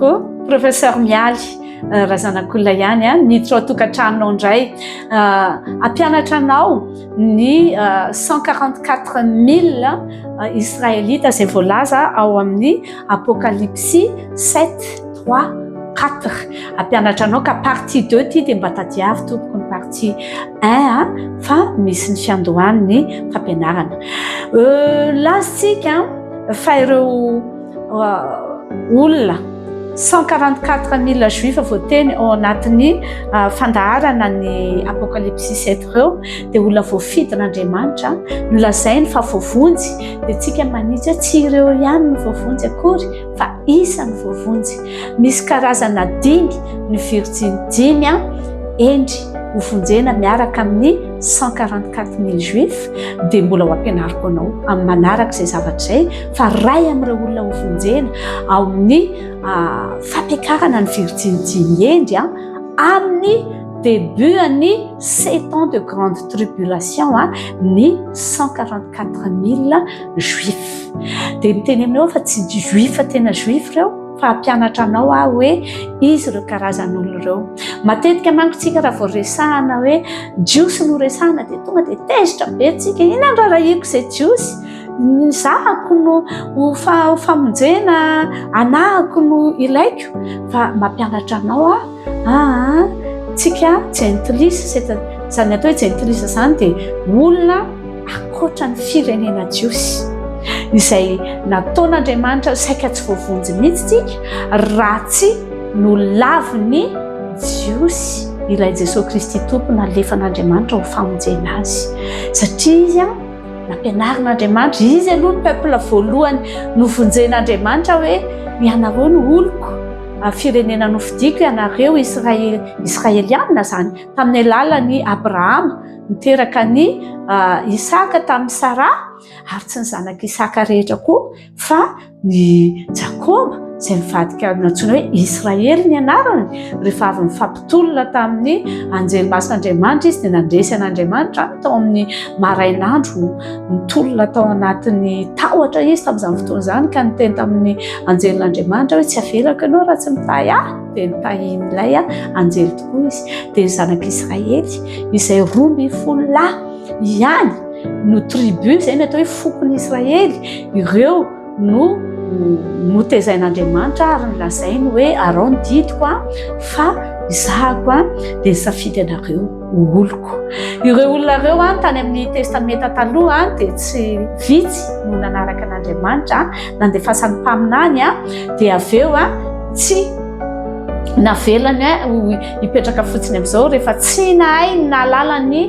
tokoa professeur Mialy razanak'olona ihany a niditra ao tokantranonao indray ampianatra anao ny 144 000 israélita izay voalaza ao amin'ny apocalypsie 7:3-4 ampianatra anao ka partie 2 ty dia mba tadiavy tompoko ny partie 1 fa misy ny fiandohan'ny fampianarana lasitsika fa ireo olona 144 000 juifs voateny ao anatin'ny fandaharana ny apocalypsie 7 ireo dia olona voafidin'Andriamanitra nolazainy fa voavonjy dia tsika manitsy tsy ireo ihany ny voavonjy akory fa isan'ny voavonjy misy karazana 5 ny virginy 5 endry hovonjena miaraka amin'ny 144 000 juifs dia mbola ho ampianariko anao amin'ny manaraka izay zavatra izay fa ray amin'ireo olona hovonjena ao amin'ny fampiakarana ny virginy 5 endry amin'ny début any 7 ans de grande tribulation ny 144 000 juifs dia miteny aminao fa tsy juif tena juif ireo fa ampianatra anao hoe izy ireo karazan'olona ireo matetika mankotsika raha vao resahana hoe jiosy no resahana dia tonga dia tezitra be tsika inona ndrarahiko izay jiosy zahako no famonjena anahako no ilaiko fa mampianatra anao tsika gentilisa zany atao hoe gentilisa zany dia olona akoatra ny firenena jiosy izay nataon'Andriamanitra saika tsy voavonjy mihitsy tsika raha tsy no laviny jiosy ilay Jesosy Kristy tompo nalefan'Andriamanitra ho famonjena azy satria izy nampianarin'Andriamanitra izy aloha ny peuple voalohany novonjen'Andriamanitra hoe ianareo no oloko firenena nofidiko ianareo israeliana zany tamin'ny alalan'ny Abrahama niteraka ny Isaka tamin'ny Sara ary tsy ny zanaka Isaka rehetra koa fa ny Jakoba izay mivadika natsoina hoe Israely ny anarany rehefa avy mifampitolona tamin'ny anjely masin'Andriamanitra izy dia nandresy an'Andriamanitra tao amin'ny marainandro nitolona tao anatin'ny tahotra izy tamin'izany fotoana izany ka niteny tamin'ny anjelyn'Andriamanitra hoe tsy avelako ianao raha tsy mitahy dia nitahin'ilay anjely tokoa izy dia ny zanak'Israely izay 12 ihany no tribu izay ny atao hoe fokon'ny Israely ireo no tezain'Andriamanitra ary nolazainy hoe Aron didiko fa izahako dia nisafidy anareo oloko ireo olona ireo tany amin'ny testamenta taloha dia tsy vitsy no nanaraka an'Andriamanitra nandefasany mpaminany dia avy eo tsy navelany hipetraka fotsiny amin'izao rehefa tsy nahay nalalany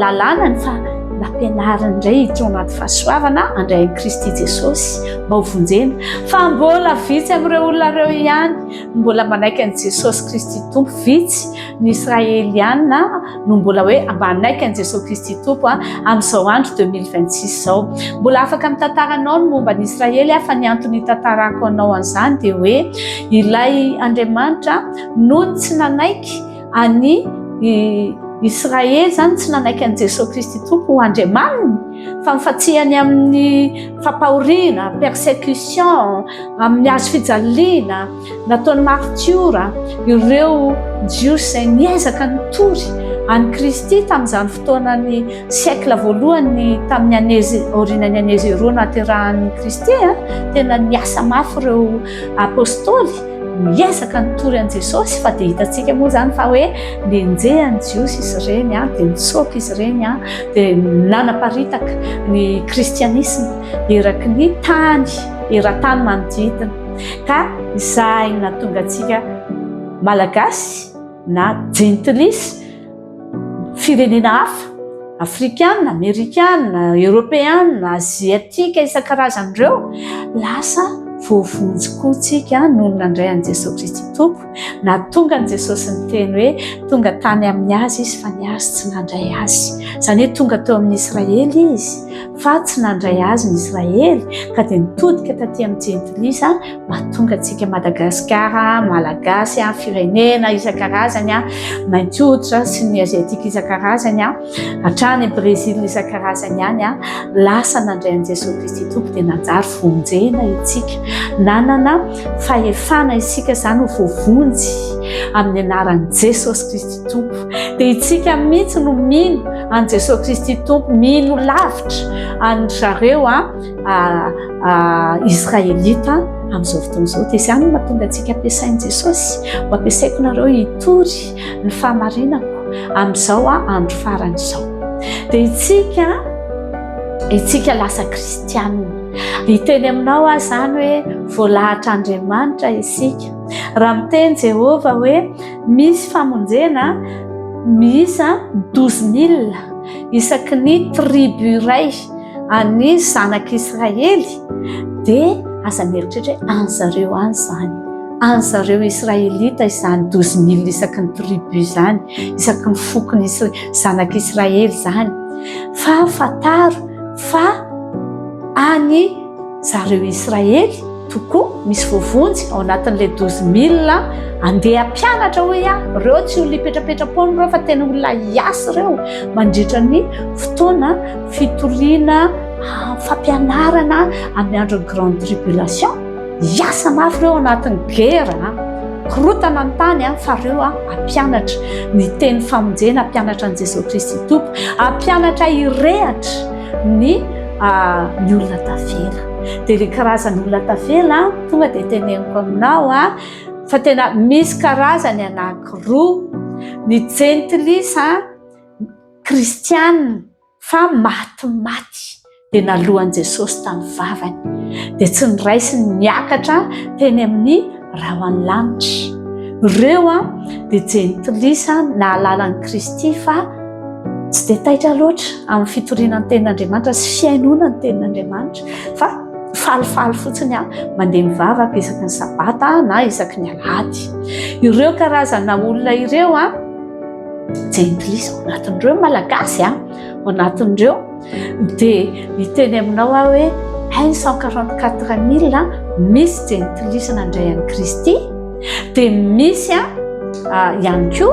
lalànany fa nampianariny indray hiditra ao anaty fahasoavana handray Kristy Jesosy mba ho vonjena fa mbola vitsy amin'ireo olona ireo ihany mbola manaiky an'i Jesosy Kristy tompo vitsy ny Israeliana no mbola hoe manaiky an'i Jesosy Kristy tompo amin'izao andro 2026 izao mbola afaka mitantaranao ny momba ny Israely fa ny antony tantarako anao an'izany dia hoe ilay Andriamanitra noho tsy nanaiky any Israely zany tsy nanaiky an'i Jesosy Kristy tompo ho andriamaniny fa mifatsihany amin'ny fampahoriana persécution amin'ny hazo fijaliana nataony martiora ireo jiosy izay niezaka nitory any Kristy tamin'izany fotoanany siècle voalohany tamin'ny anezi orinany anezi ireo naterahan'ny Kristy tena niasa mafy ireo apôstôly miezaka nitory an'i Jesosy fa dia hitantsika moa zany fa hoe nenjehany jiosy izy ireny dia nitsoaka izy ireny dia nanaparitaka ny kristianisme eraky ny tany era-tany manodidina ka izay nahatonga antsika malagasy na gentilisa firenena hafa afrikana, amerikana, européana, aziatika isan-karazan'ireo lasa voavonjy koa tsika noho nandray an'i Jesosy Kristy tompo na tonga an'i Jesosy niteny hoe tonga tany amin'ny azy izy fa ny azy tsy nandray azy izany hoe tonga teo amin'ny Israely izy fa tsy nandray azy ny Israely ka dia nitodika taty amin'ny gentilisa mahatonga antsika Madagasikara malagasy firenena isan-karazany mainty hoditra sy ny aziatika isan-karazany hatrany Brésil isan-karazany ihany lasa nandray an'i Jesosy Kristy tompo dia nanjary vonjena itsika nanana fahefana isika zany ho voavonjy amin'ny anaran'i Jesosy Kristy Tompo. Dia itsika mihitsy no mino an Jesosy Kristy Tompo, mino lavitra an zareo Israelita amin'izao fotoana izao. Dia izany no mahatonga antsika ampiasain'i Jesosy. Ho ampiasaiko nareo hitory ny fahamarinako amin'izao andro farany izao. Dia itsika lasa kristianina. Hiteny aminao zany hoe voalahatra Andriamanitra isika. Raha miteny Jehova hoe misy famonjena miisa 12 000 isaky ny tribu iray any zanak'Israely, dia aza mieritreritra hoe an'zareo any zany, an'zareo Israelita izany 12 000 isaky ny tribu zany, isaky ny fokony zanak'Israely zany. Fa fataro fa any zareo Israely tokoa misy voavonjy ao anatin'ilay 12 000 andeha ampianatra hoe reo tsy olona hipetrapetra-pony reo fa tena olona hiasy reo mandritra ny fotoana fitoriana fampianarana amin'ny andron'ny grande tribulation. Hiasa mafy reo anatin'ny guerre, korotana ny tany fa reo ampianatra ny teny famonjena, ampianatra ny Jesosy Kristy Tompo, ampianatra hirehatra ny olona tafela. Dia ilay karazany olona tafela tonga dia teneniko aminao fa tena misy karazany anankiroa: ny gentilisa kristianina fa maty dia nalohan'i Jesosy tamin'ny vavany, dia tsy niraisy niakatra teny amin'ny rahoan'ny lanitra. Ireo dia gentilisa na alalan'i Kristy fa tsy dia taitra loatra amin'ny fitoriana ny tenin'Andriamanitra sy fiainona ny tenin'Andriamanitra, fa falifaly fotsiny mandeha mivavaka isaky ny sabata na isaky ny alahady. Ireo karazana olona ireo gentilisa ao anatin'ireo malagasy ao anatin'ireo. Dia hiteny aminao hoe 144 000 misy gentilisa nandray an'i Kristy. Dia misy ihany koa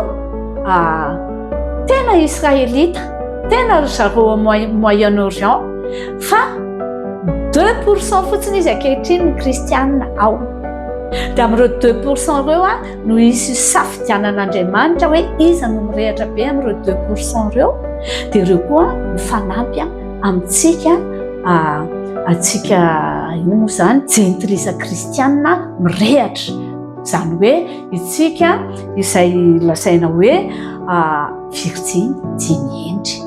tena Israelita, tena zareo Moyen-Orient, fa 2% fotsiny izy ankehitriny ny kristianina ao. Dia amin'ireo 2% ireo no isy safidianan'Andriamanitra hoe iza no mirehatra be amin'ireo 2% ireo. Dia ireo koa mifanampy amintsika ino moa zany gentilisa kristianina mirehatra. Izany hoe itsika izay lazaina hoe virginy dimy endry.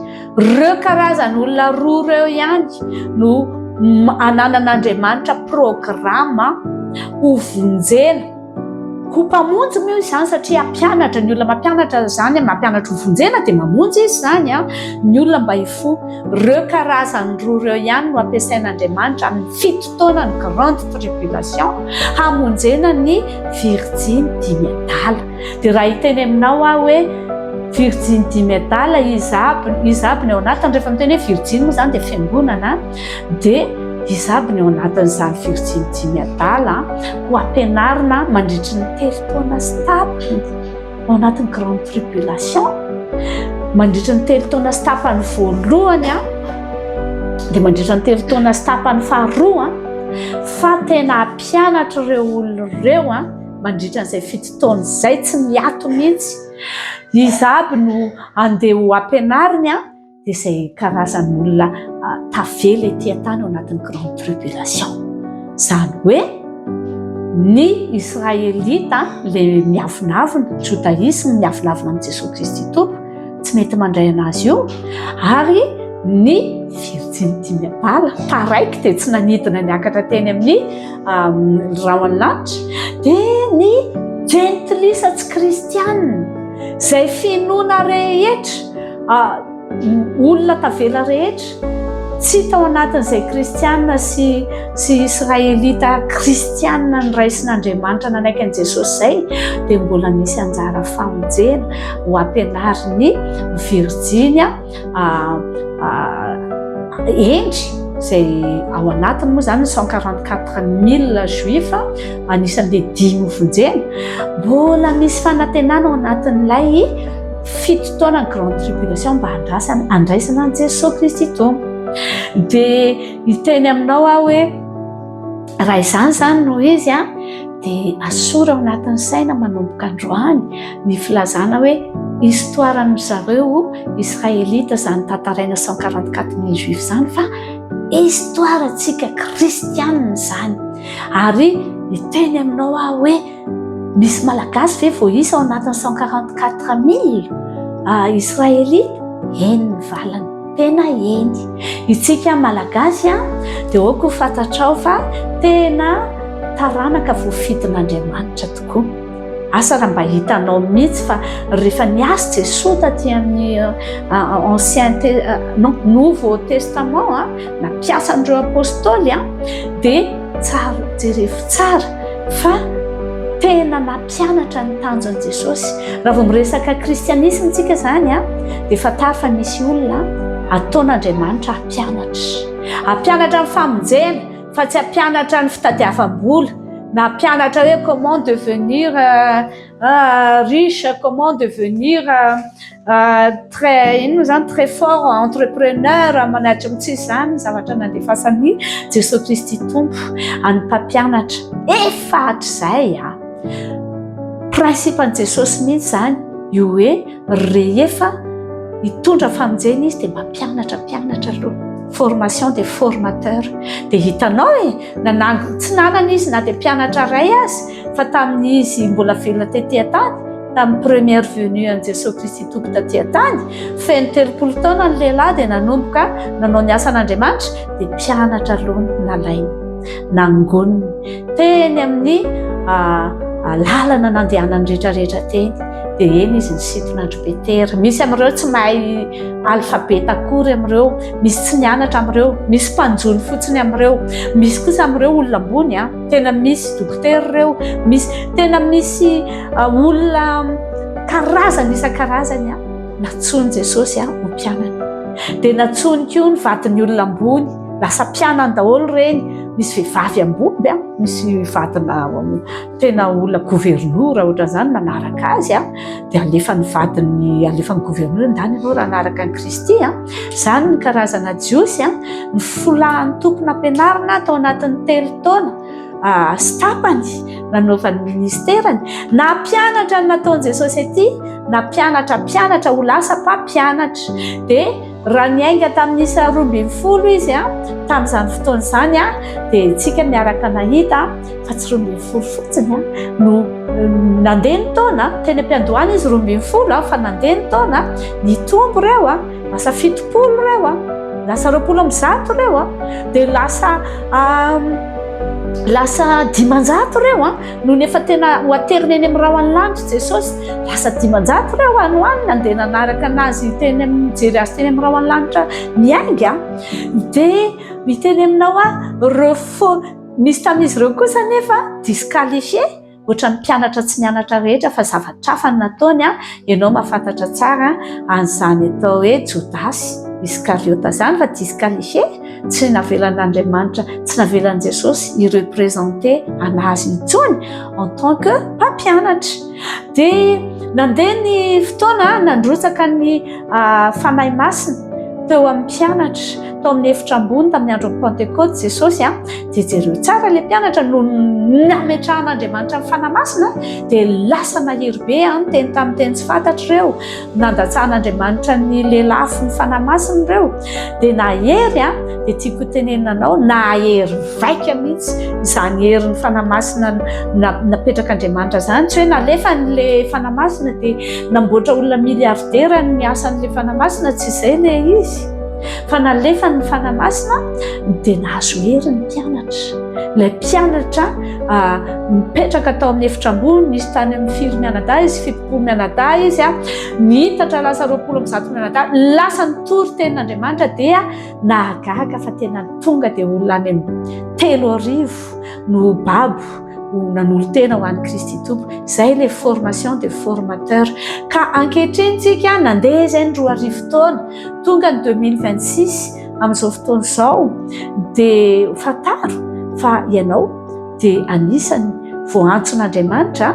Ireo karazan'olona roa ireo ihany no ananan'Andriamanitra programa ho vonjena, ho mpamonjy moa izany satria ampianatra. Ny olona mampianatra zany, mampianatra ho vonjena dia mamonjy izy zany ny olona mba hifo. Ireo karazany roa ireo ihany no ampiasain'Andriamanitra amin'ny fitotoanany grande tribulation hamonjena ny virginy dimy adala. Dia raha hiteny aminao hoe virginy dimy adala izy aby ny ao anatiny, rehefa miteny hoe virginy moa zany dia fiangonana, dia izy aby ny ao anatin'izany virginy dimy adala ho ampianarina mandritra ny 3 taona sy tapany ao anatin'ny grande tribulation. Mandritra ny 3 taona sy tapany voalohany dia mandritra ny 3 taona sy tapany faharoa fa tena ampianatra ireo olona ireo mandritra n'izay 7 taona izay tsy miato mihitsy. Izy aby no andeha ho ampianariny dia izay karazan'olona tavela ety an-tany ao anatin'ny grande tribulation. Izany hoe ny Israelita ilay miavonavina, judaisme miavonavina amin'ny Jesosy Kristy Tompo tsy mety mandray anazy io, ary ny virginy dimy adala paraiky dia tsy nanidina niakatra teny amin'ny rahoan'ny lanitra, dia ny gentilisa tsy kristianina izay finoana rehetra, olona tavela rehetra tsy tao anatin'izay kristianina sy Israelita kristianina ny raisin'Andriamanitra nanaiky an'i Jesosy izay, dia mbola misy anjara famonjena ho ampianariny virginy endry izay ao anatiny moa zany 144 000 juif anisan'ilay 10 vonjena. Mbola misy fanantenana ao anatin'ilay 7 taona ny grande tribulation mba andraisana an'i Jesosy Kristy Tompo. Dia hiteny aminao hoe raha izany zany no izy dia asora ao anatin'ny saina manomboka androany ny filazana hoe histoiran'ny zareo israelita zany tantaraina 144 juif zany fa histoirantsika kristianina zany. Ary iteny aminao hoe misy malagasy ve vao isa ao anatin'ny 144 000 israelita? Eny ny valany, tena eny. Itsika malagasy dia oako fantatrao fa tena taranaka voafidin'Andriamanitra tokoa. Asa raha mba hitanao mihitsy fa rehefa niasy Jesosy taty amin'ny Nouveau Testament nampiasan'ireo apôstôly dia tsara jerefo tsara fa tena nampianatra ny tanjon'i Jesosy. Raha vao miresaka kristianisma tsika zany dia fatary fa misy olona ataon'Andriamanitra hampianatra ny famonjena fa tsy hampianatra ny fitadiavam-bola na hampianatra hoe comment devenir riche, comment devenir très fort entrepreneur manatra tsisy zany zavatra nandefasany Jesosy Kristy tompo any mpampianatra efa hatr'izay principe-ny Jesosy mihitsy zany io hoe rehefa hitondra famonjena izy dia mampianatra aloha. Formation des formateurs. Dia hitanao tsy nanana izy na dia mpianatra ray azy fa tamin'ny izy mbola velona tetỳ tany tamin'ny première venue an Jesosy Kristy tompo tatỳ tany feno 30 taona ny lehilahy dia nanomboka nanao ny asan'Andriamanitra dia mpianatra aloha nalainy nangoniny teny amin'ny lalana nandehanany rehetrarehetra teny. Dia eny izy nisiton'Andro Petera. Misy amin'ireo tsy mahay alfabeta akory amin'ireo, misy tsy nianatra amin'ireo, misy mpanjony fotsiny amin'ireo, misy kosa amin'ireo olona ambony tena misy dokotera ireo, tena misy olona karazany isan-karazany natsony Jesosy ho mpianana. Dia natsony koa ny vadin'ny olona ambony lasa mpianany daholo reny. Misy vehivavy ambomby misy vadina tena olona gouverneur ohatra zany manaraka azy dia alefany gouverneur ndany ianao raha anaraka ny Kristy zany ny karazana jiosy ny folahan'ny tompony ampianarana tao anatin'ny 3 taona sy tapany nanaovan'ny ministerany na mpianatra ny nataon'i Jesosy aty na mpianatra ho lasa mpampianatra. Dia raha niainga tamin'ny isa 12 izy tamin'izany fotoana izany dia tsika miaraka nahita fa tsy 12 fotsiny no nandeha ny taona teny am-piandohana izy 12 fa nandeha ny taona nitombo ireo lasa 70 ireo lasa 20 ireo dia lasa 500 ireo no nefa tena ho ateriny eny amin'ny rahany lanitra Jesosy lasa 500 ireo anoany nandeha nanaraka anazy teny mijery azy teny amin'ny rahany lanitra miainga. Dia miteny aminao misy tamin'izy ireo kosa nefa disqualifié ohatra ny mpianatra tsy nianatra rehetra fa zavatrafa ny nataony ianao mahafantatra tsara an'izany atao hoe Jodasy Iskariota zany fa disqualifié tsy navelan'Andriamanitra tsy navelan'i Jesosy ireprésenter anazy intsony en tant que mpampianatra. Dia nandeha ny fotoana nandrotsaka ny fanahy masina teo amin'ny mpianatra tao amin'ny efitra ambony tamin'ny andron'ny Pentecôte Jesosy dia jereo tsara ilay mpianatra no nametrahan'Andriamanitra ny fanahy masina dia lasa nahery be teny tamin'ny teny tsy fantatra ireo nandatsahan'Andriamanitra ny lelafo ny fanahy masina ireo dia nahery dia tiako tenenanao nahery vaika mihitsy izany herin'ny fanahy masina napetrak'Andriamanitra zany tsy hoe nalefa n'ilay fanahy masina dia namboatra olona miliardera ny miasan'ilay fanahy masina tsy izay ilay izy fa nalefa ny fanahy masina dia nahazo hery ny mpianatra. Ilay mpianatra mipetraka tao amin'ny efitra ambony nisy tany amin'ny firy mianadahy izy 70 mianadahy izy nihitatra lasa 20 mianadahy lasa nitory tenin'Andriamanitra dia nahagaga fa tena tonga dia olona any amin'ny 3,000 no babo nanolo tena ho an'i Kristy tompo. Izay ilay formation des formateurs ka ankehitriny tsika nandeha izay ny 2 taona tonga ny 2026 amin'izao fotoana izao dia fataro fa ianao dia anisany voantson'Andriamanitra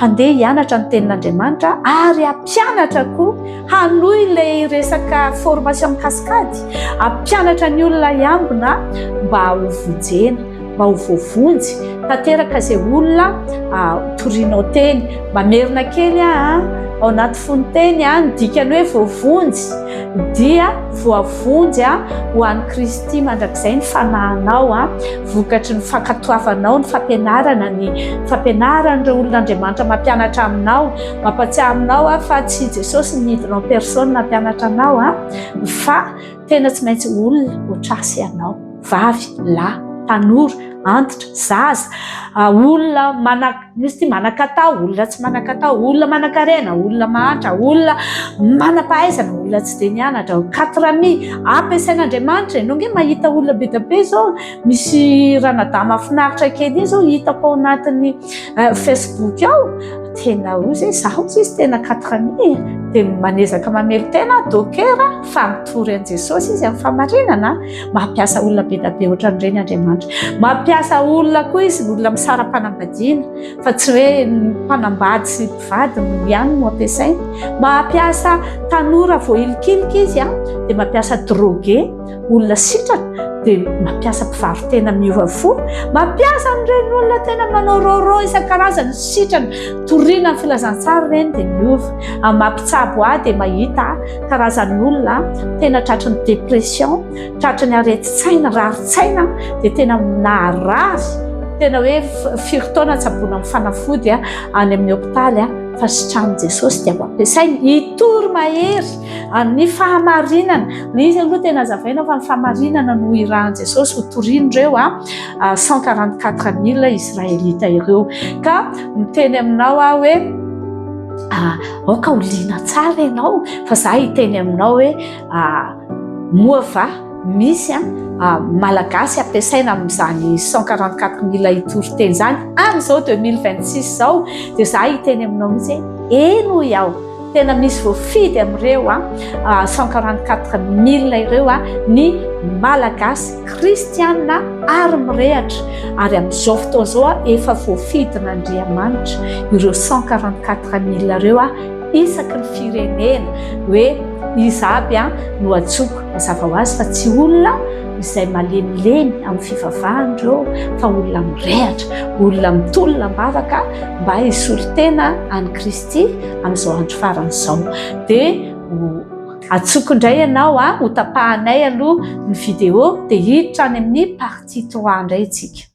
handeha hianatra ny tenin'Andriamanitra ary hampianatra koa hanohy ilay resaka formation cascade hampianatra ny olona iambina mba ho vonjena mba ho voavonjy tanteraka izay olona torinao teny mamerina kely ao anaty fonteny ny dikany hoe voavonjy dia voavonjy ho an'i Kristy mandrakizay ny fanahinao vokatry ny fankatoavanao ny fampianaran'ireo olon'Andriamanitra mampianatra aminao mampatsiahy aminao fa tsy Jesosy nidinao personne nampianatra anao fa tena tsy maintsy olona oatrasy ianao vavy lahy tanora antitra zaza olona manakatao olona tsy manakatao olona manankarena olona mahantra olona manam-pahaizana olona tsy dia nianatra 4000 ampiasain'Andriamanitra nonge mahita olona be da be zao misy ranadà mahafinaritra kely iny zao hitako ao anatin'ny Facebook ao tena ozy zaho izy tena 4000 dia manezaka mamely tena dokera fa mitory an' Jesosy izy amin'ny famarinana mampiasa olona be da be ohatran'ireny Andriamanitra mampiasa olona koa izy olona misara-panambadiana fa tsy hoe mpanambady sy mpivady ihany no ampiasainy mampiasa tanora voahilikilika izy dia mampiasa droge olona sitrana dia mampiasa mpivarotena miova fo mampiasa n'ireny olona tena manao roro isan-karazany sitrana toriana ny filazantsara ireny dia miova mampitsabo dia mahita karazan'olona tena tratry ny depression tratry ny areti-tsaina rari-tsaina dia tena naharary tena hoe firy-taona tsaboana amin'ny fanafody any amin'ny hopitaly fa sitramin' Jesosy dia ampiasainy hitory mahery ny fahamarinana izy aloha tena azavaina fa ny fahamarinana no irahan' Jesosy ho torian'ireo 144 000 Israelita ireo ka miteny aminao hoe aoka oliana tsara ianao fa za hiteny aminao hoe moava misy malagasy ampiasaina amin'izany 144 000 itory-teny zany amin'izao 2026 zao dia za hiteny aminao mihitsy eno iaho tena misy voafidy amin'ireo 144 000 ireo ny malagasy kristianina ary mirehatra ary amin'izao fotoana zao efa voafidin'Andriamanitra ireo 144 000 ireo isaky ny firenena hoe izy aby no atsoko mazava ho azy fa tsy olona izay malemilemy amin'ny fivavahandreo fa olona mirehatra olona mitolona mbavaka mba hisolo tena any Kristy amin'izao andro faran'izao dia atsoko indray ianao ho tapahanay aloha ny vidéo dia hiditra any amin'ny partie 3 indray itsika